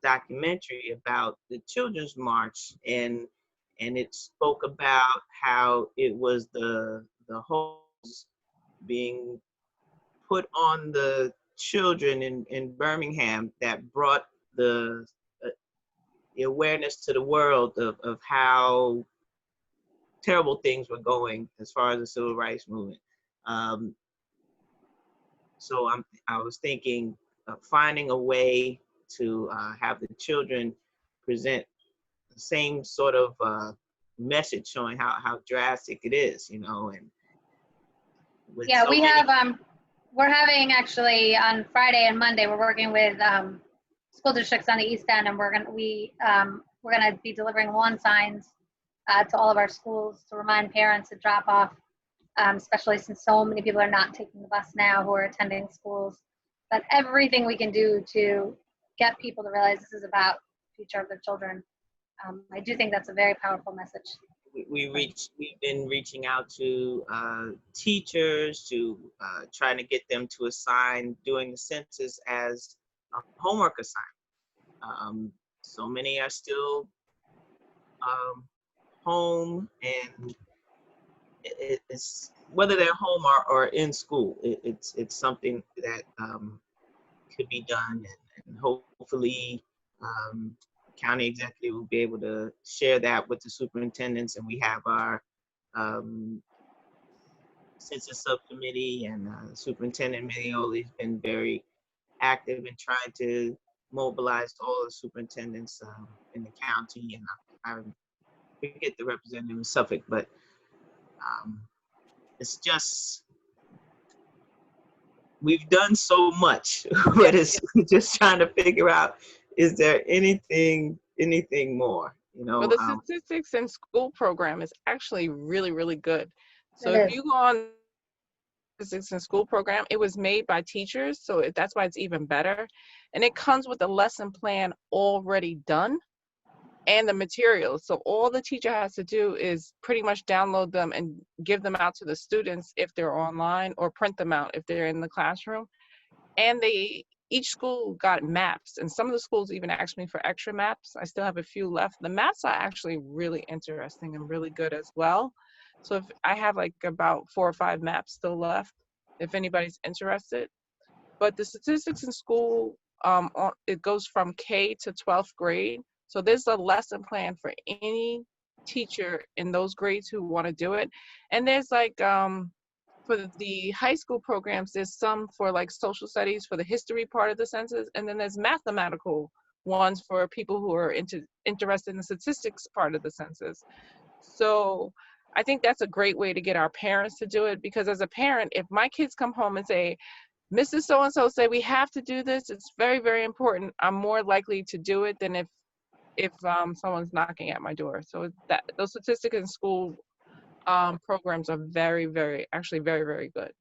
documentary about the Children's March, and it spoke about how it was the holes being put on the children in Birmingham that brought the awareness to the world of how terrible things were going as far as the civil rights movement. So I was thinking of finding a way to have the children present the same sort of message showing how drastic it is, you know, and with Yeah, so we many, have, we're having actually on Friday and Monday, we're working with school districts on the East End, and we're gonna be delivering lawn signs to all of our schools to remind parents to drop off, especially since so many people are not taking the bus now who are attending schools. But everything we can do to get people to realize this is about the future of their children. I do think that's a very powerful message. we've been reaching out to teachers to trying to get them to assign doing the census as a homework assignment. So many are still home, and it's whether they're home or in school, it's something that could be done, and hopefully county executive will be able to share that with the superintendents, and we have our census subcommittee, and Superintendent Medioli's been very active in trying to mobilize all the superintendents in the county, and I forget the representative in Suffolk, but it's just, we've done so much, but it's just trying to figure out, is there anything more, you know? Well, the statistics and school program is actually really, really good. So It if is. you go on statistics and school program, it was made by teachers, so that's why it's even better. And it comes with a lesson plan already done and the materials. So all the teacher has to do is pretty much download them and give them out to the students if they're online, or print them out if they're in the classroom. And each school got maps, and some of the schools even asked me for extra maps. I still have a few left. The maps are actually really interesting and really good as well. So if I have like about 4 or 5 maps still left, if anybody's interested. But the statistics in school, it goes from K to 12th grade. So there's a lesson plan for any teacher in those grades who want to do it. And there's like, for the high school programs, there's some for like social studies for the history part of the census, and then there's mathematical ones for people who are interested in the statistics part of the census. So I think that's a great way to get our parents to do it, because as a parent, if my kids come home and say, Mrs. So-and-so said we have to do this, it's very, very important, I'm more likely to do it than if someone's knocking at my door. So that those statistics in school programs are very, very, actually very, very good.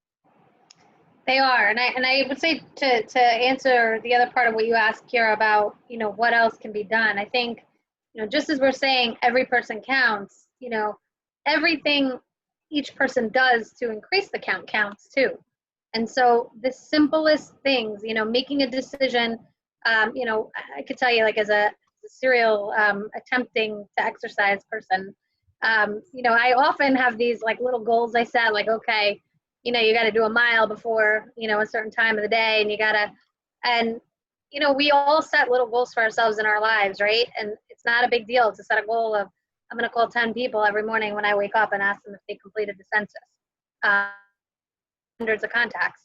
They are, and I would say to answer the other part of what you asked, Kira, about, you know, what else can be done. I think, you know, just as we're saying every person counts, you know, everything each person does to increase the count counts too. And so the simplest things, you know, making a decision, you know, I could tell you, like, as a serial attempting to exercise person, you know, I often have these like little goals I set, like, okay, you know, you got to do a mile before, you know, a certain time of the day, and you got to, and, you know, we all set little goals for ourselves in our lives, right? And it's not a big deal to set a goal of, I'm going to call 10 people every morning when I wake up and ask them if they completed the census. Hundreds of contacts.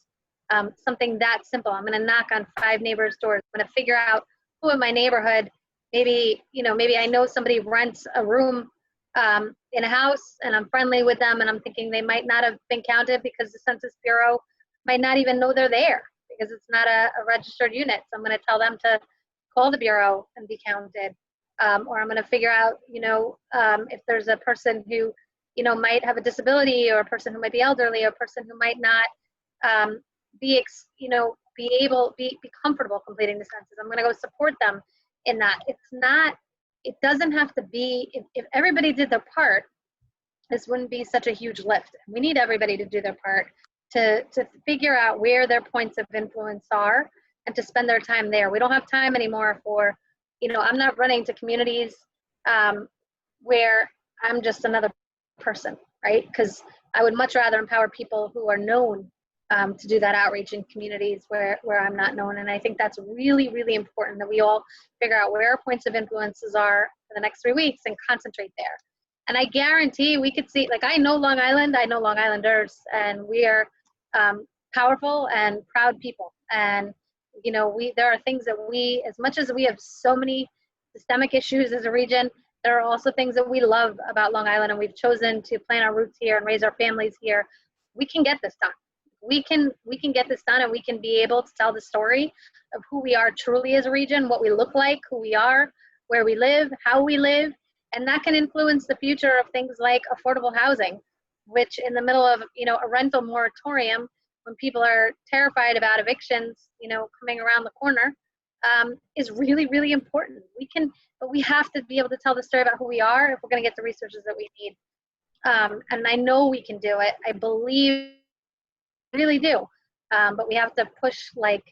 Something that simple. I'm going to knock on 5 neighbors' doors. I'm going to figure out who in my neighborhood, maybe, you know, maybe I know somebody rents a room in a house and I'm friendly with them, and I'm thinking they might not have been counted because the Census Bureau might not even know they're there because it's not a registered unit. So I'm going to tell them to call the Bureau and be counted. Or I'm going to figure out, you know, if there's a person who, you know, might have a disability, or a person who might be elderly, or a person who might not be comfortable completing the census. I'm going to go support them in that. It doesn't have to be, if everybody did their part, this wouldn't be such a huge lift. We need everybody to do their part to figure out where their points of influence are and to spend their time there. We don't have time anymore for, you know, I'm not running to communities where I'm just another person, right? Because I would much rather empower people who are known to do that outreach in communities where I'm not known. And I think that's really, really important that we all figure out where our points of influences are for the next 3 weeks and concentrate there. And I guarantee we could see, like, I know Long Island, I know Long Islanders, and we are powerful and proud people. And, you know, there are things that we, as much as we have so many systemic issues as a region, there are also things that we love about Long Island, and we've chosen to plant our roots here and raise our families here. We can get this done. We can get this done, and we can be able to tell the story of who we are truly as a region, what we look like, who we are, where we live, how we live, and that can influence the future of things like affordable housing, which in the middle of, you know, a rental moratorium, when people are terrified about evictions, you know, coming around the corner, is really, really important. But we have to be able to tell the story about who we are if we're going to get the resources that we need. And I know we can do it. I believe, really do. But we have to push, like,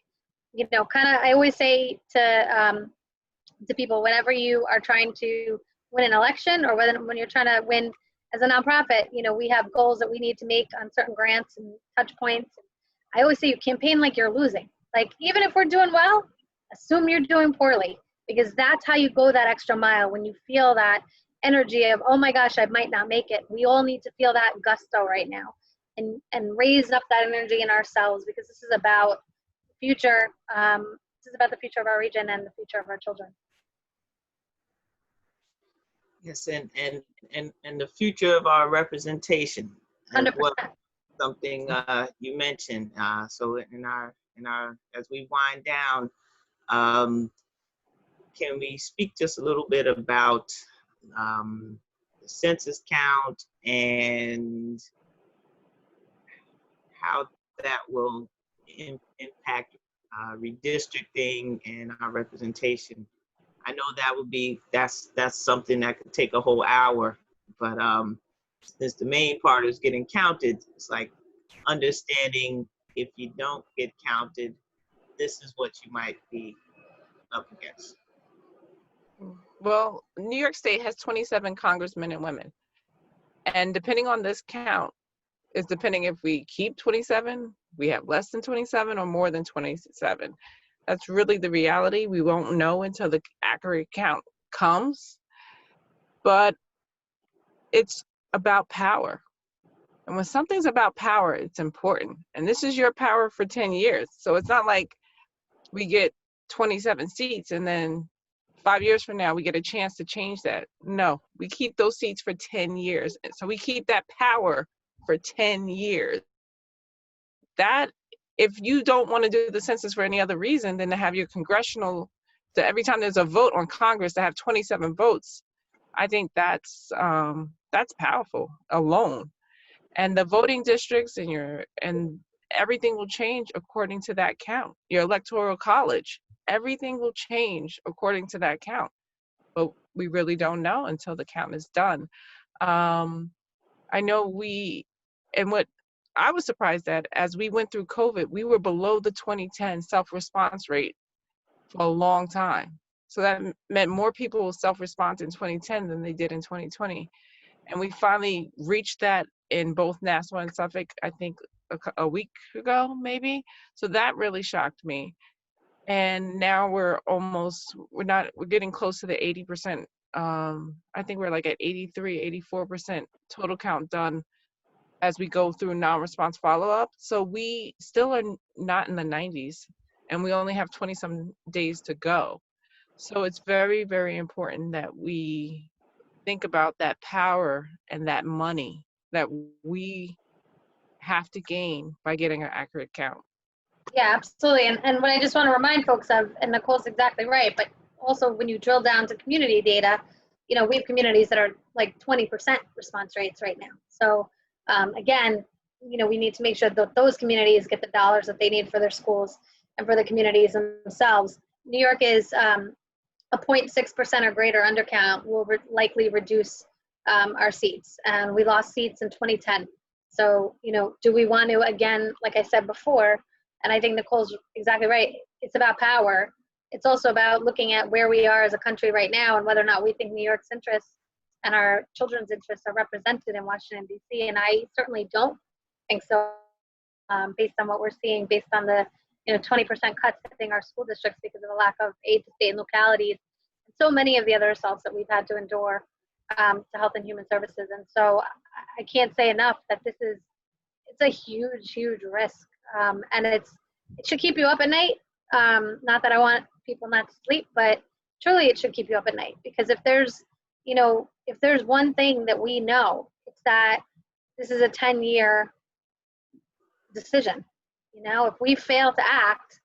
you know, kind of, I always say to people, whenever you are trying to win an election, or when you're trying to win as a nonprofit, you know, we have goals that we need to make on certain grants and touch points. I always say you campaign like you're losing. Like, even if we're doing well, assume you're doing poorly, because that's how you go that extra mile. When you feel that energy of, oh my gosh, I might not make it. We all need to feel that gusto right now and raise up that energy in ourselves, because this is about the future. This is about the future of our region and the future of our children. Yes, and the future of our representation. 100%. Well, something you mentioned. So in our as we wind down, can we speak just a little bit about the census count and how that will impact redistricting and our representation? I know that would be, that's something that could take a whole hour, but since the main part is getting counted, it's like understanding if you don't get counted, this is what you might be up against. Well, New York State has 27 congressmen and women. And depending on this count, is depending if we keep 27, we have less than 27, or more than 27. That's really the reality. We won't know until the accurate count comes. But it's about power. And when something's about power, it's important. And this is your power for 10 years. So it's not like we get 27 seats and then 5 years from now we get a chance to change that. No, we keep those seats for 10 years. So we keep that power for 10 years. That, if you don't want to do the census for any other reason than to have your congressional, to every time there's a vote on Congress to have 27 votes, I think that's powerful alone. And the voting districts and everything will change according to that count. Your electoral college, everything will change according to that count. But we really don't know until the count is done. I know and what I was surprised at, as we went through COVID, we were below the 2010 self-response rate for a long time. So that meant more people will self-respond in 2010 than they did in 2020. And we finally reached that in both Nassau and Suffolk, I think a week ago, maybe. So that really shocked me. And now we're getting close to the 80%. I think we're like at 83, 84% total count done as we go through non-response follow-up. So we still are not in the 90s, and we only have 20-some days to go. So it's very, very important that we think about that power and that money that we have to gain by getting an accurate count. Yeah, absolutely. And what I just want to remind folks of, and Nicole's exactly right, but also when you drill down to community data, we have communities that are like 20% response rates right now. So again, we need to make sure that those communities get the dollars that they need for their schools and for the communities themselves. New York is a 0.6% or greater undercount will likely reduce our seats. And we lost seats in 2010. So, do we want to, again, like I said before, and I think Nicole's exactly right, it's about power. It's also about looking at where we are as a country right now and whether or not we think New York's interests and our children's interests are represented in Washington, D.C. And I certainly don't think so, based on what we're seeing, based on the 20% cuts hitting our school districts because of the lack of aid to state and localities, and so many of the other assaults that we've had to endure to Health and Human Services. And so I can't say enough that it's a huge, huge risk. And it should keep you up at night. Not that I want people not to sleep, but truly it should keep you up at night, because if there's one thing that we know, it's that this is a 10-year decision. If we fail to act,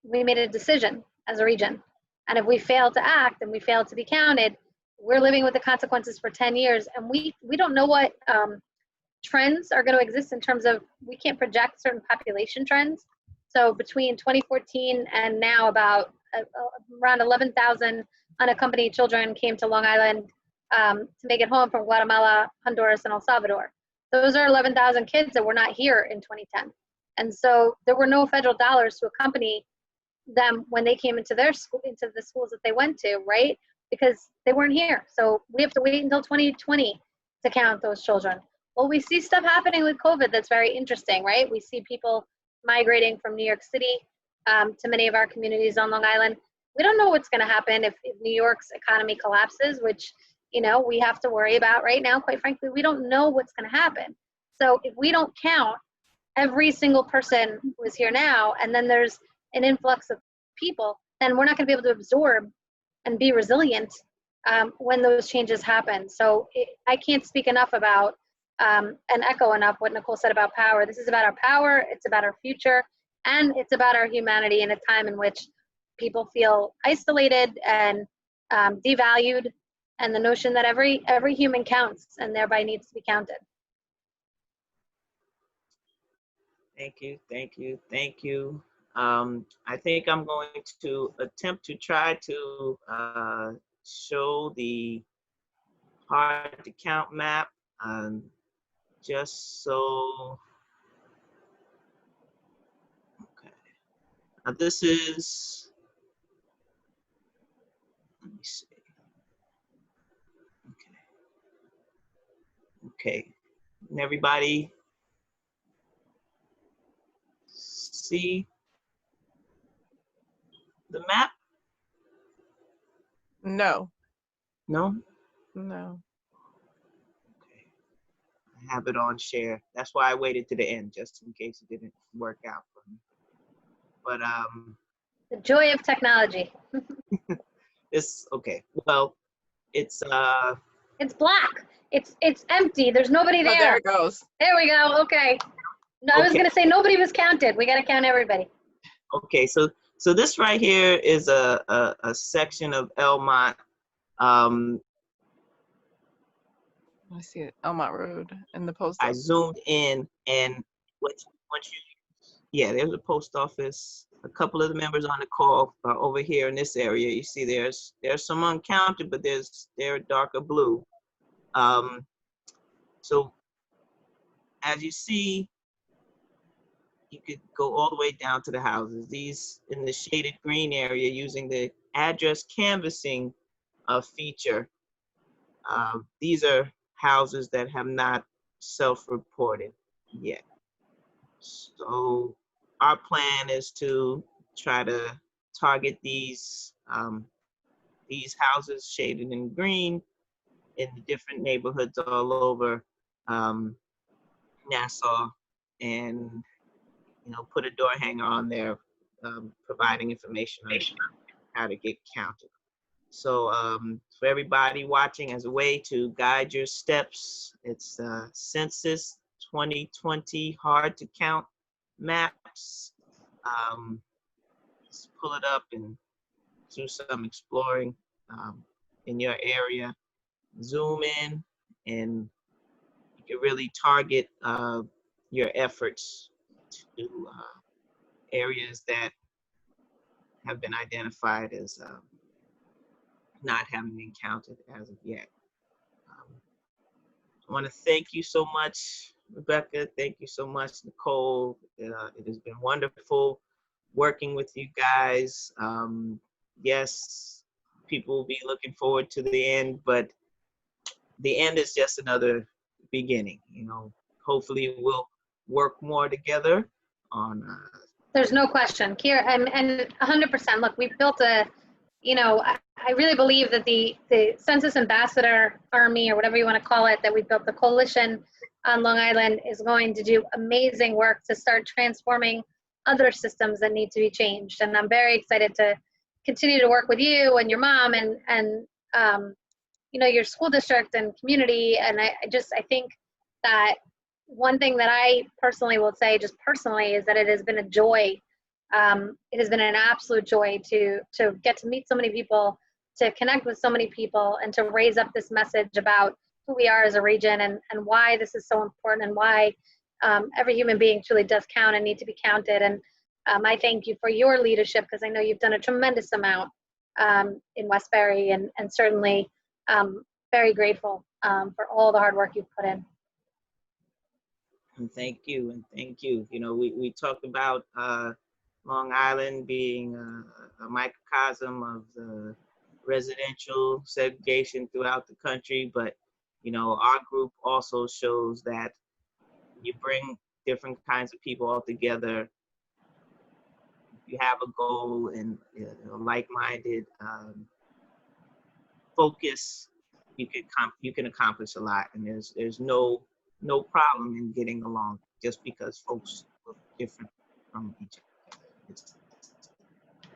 we made a decision as a region. And if we fail to act and we fail to be counted, we're living with the consequences for 10 years. And we don't know what trends are going to exist in terms of, we can't project certain population trends. So between 2014 and now, about around 11,000 unaccompanied children came to Long Island to make it home from Guatemala, Honduras, and El Salvador. Those are 11,000 kids that were not here in 2010. And so there were no federal dollars to accompany them when they came into their school, into the schools that they went to, right? Because they weren't here. So we have to wait until 2020 to count those children. Well, we see stuff happening with COVID that's very interesting, right? We see people migrating from New York City to many of our communities on Long Island. We don't know what's going to happen if New York's economy collapses, which, we have to worry about right now. Quite frankly, we don't know what's going to happen. So if we don't count every single person who is here now, and then there's an influx of people, then we're not going to be able to absorb and be resilient when those changes happen. So I can't speak enough about and echo enough what Nicole said about power. This is about our power, it's about our future, and it's about our humanity in a time in which people feel isolated and devalued, and the notion that every human counts and thereby needs to be counted. Thank you, thank you, thank you. I think I'm going to attempt to try to show the hard to count map, just so, okay. Now this is, let me see. Okay, can everybody see the map? No. No? No. Okay. have it on share. That's why I waited to the end, just in case it didn't work out for me. But The joy of technology. it's okay. Well, it's It's black. It's empty. There's nobody Oh, there. there it goes. There we go. Okay. No, I was Okay. gonna say nobody was counted. We gotta count everybody. Okay, so this right here is a section of Elmont. I see it. Elmont Road and the post I office. zoomed in, and once yeah, there's a post office. A couple of the members on the call are over here in this area. You see, there's some uncounted, but they're darker blue. So as you see, you could go all the way down to the houses. These in the shaded green area using the address canvassing feature. These are houses that have not self-reported yet. So our plan is to try to target these houses shaded in green in the different neighborhoods all over Nassau, and put a door hanger on there, providing information on how to get counted. So for everybody watching, as a way to guide your steps, it's Census 2020 hard to count maps. Just pull it up and do some exploring in your area. Zoom in, and you can really target your efforts to areas that have been identified as not having been counted as of yet. I want to thank you so much, Rebecca. Thank you so much, Nicole. It has been wonderful working with you guys. Yes, people will be looking forward to the end, but the end is just another beginning. Hopefully we'll work more together on. There's no question, Kira, and 100%. Look, we've built I really believe that the Census Ambassador Army, or whatever you want to call it, that we built, the coalition on Long Island, is going to do amazing work to start transforming other systems that need to be changed. And I'm very excited to continue to work with you and your mom and your school district and community. And I think that one thing that I personally will say, just personally, is that it has been a joy. It has been an absolute joy to get to meet so many people, to connect with so many people, and to raise up this message about who we are as a region, and why this is so important, and why every human being truly does count and need to be counted. And I thank you for your leadership, because I know you've done a tremendous amount in Westbury, and certainly very grateful for all the hard work you've put in. And thank you, and thank you. We talked about Long Island being a microcosm of the residential segregation throughout the country, but our group also shows that you bring different kinds of people all together. You have a goal and like-minded focus, you can accomplish a lot, and there's no problem in getting along just because folks look different from each other.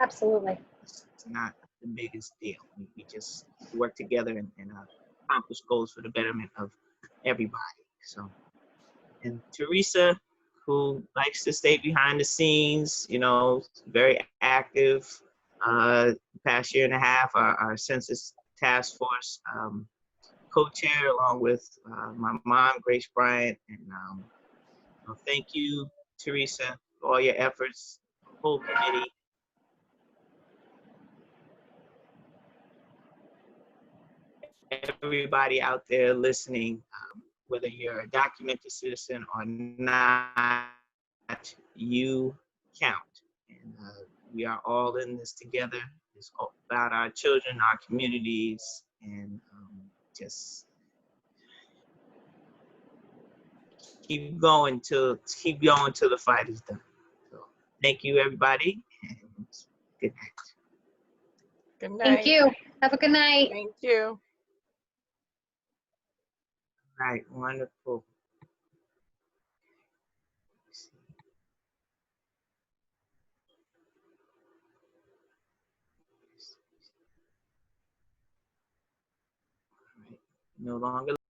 Absolutely. It's not the biggest deal. We just work together and accomplish goals for the betterment of everybody. So, and Teresa, who likes to stay behind the scenes, very active. Past year and a half, our census task force co-chair, along with my mom, Grace Bryant. And thank you, Teresa, for all your efforts, the whole committee. Everybody out there listening, whether you're a documented citizen or not, you count. And we are all in this together. It's all about our children, our communities, and just keep going till the fight is done. So thank you, everybody, and good night. Good night. Thank you. Have a good night. Thank you. All right, wonderful. No longer